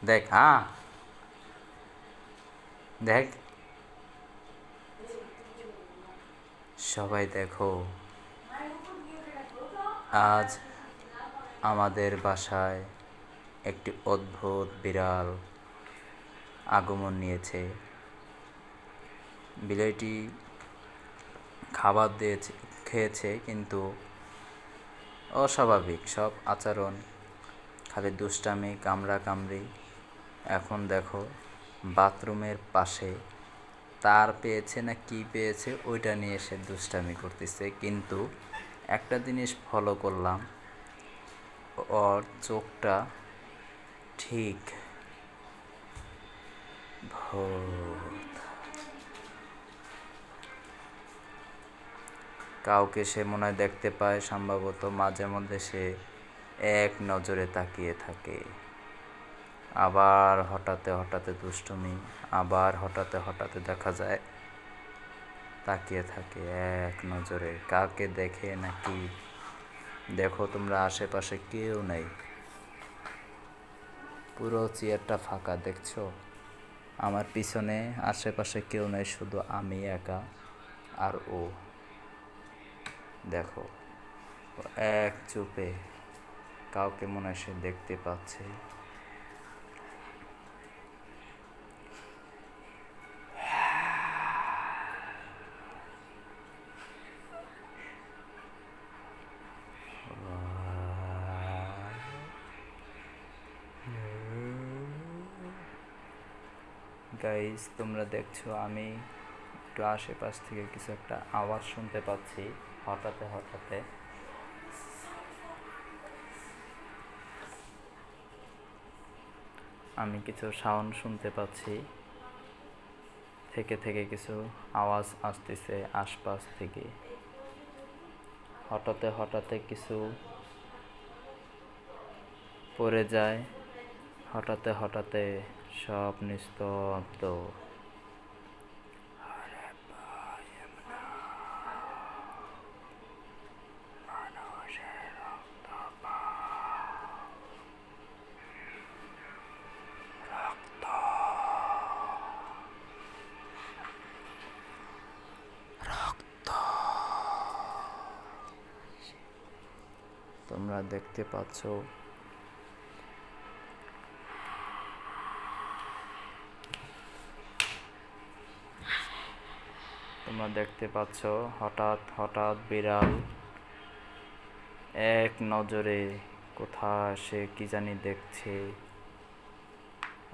দেখ দেখ, সবাই দেখো, আজ আমাদের বাসায় একটি অদ্ভুত বিড়াল আগমন নিয়েছে। বিড়ালটি খাবার খেয়েছে, কিন্তু অস্বাভাবিক সব আচরণ, খালি দুষ্টামি, কামড়াকামড়ি। এখন দেখো, বাথরুমের পাশে তার পেয়েছে না কি পেয়েছে ওইটা নিয়ে সে দুষ্টামি করতেছে। কিন্তু একটা জিনিস ফলো করলাম, ওর চোখটা ঠিক ভূত। কাউকে সে মনে হয় দেখতে পায়, সম্ভবত মাঝে মধ্যে সে এক নজরে তাকিয়ে থাকে। আবার হঠাৎ হঠাৎ দুষ্টুমি, আবার হঠাৎ দেখা যায় তাকিয়ে থাকে এক নজরে। কাকে দেখে নাকি? দেখো তোমরা, আশেপাশে কেউ নেই, পুরো চেয়ারটা ফাঁকা, দেখছো? আমার পিছনে আশেপাশে কেউ নেই, শুধু আমি একা আর ও। দেখো, এক চুপে কাউকে মনে হয় সে দেখতে পাচ্ছে। গাইস, তোমরা দেখছো আমি একটু আশেপাশ থেকে কিছু একটা আওয়াজ শুনতে পাচ্ছি। হঠাৎ আমি কিছু সাউন্ড শুনতে পাচ্ছি, থেকে কিছু আওয়াজ আসতেছে আশপাশ থেকে। হঠাৎ কিছু পড়ে যায়, হঠাৎ সব নিস্তব্ধ। তোমরা দেখতে পাচ্ছ, হঠাৎ বিড়াল এক নজরে কোথায় সে কি জানি দেখছে।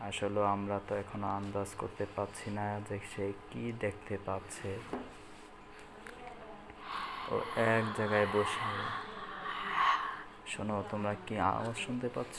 আসলে আমরা তো এখনো আন্দাজ করতে পারছি না যে সে কি দেখতে পাচ্ছে। ও এক জায়গায় বসে, শোনো, তোমরা কি আওয়াজ শুনতে পাচ্ছ?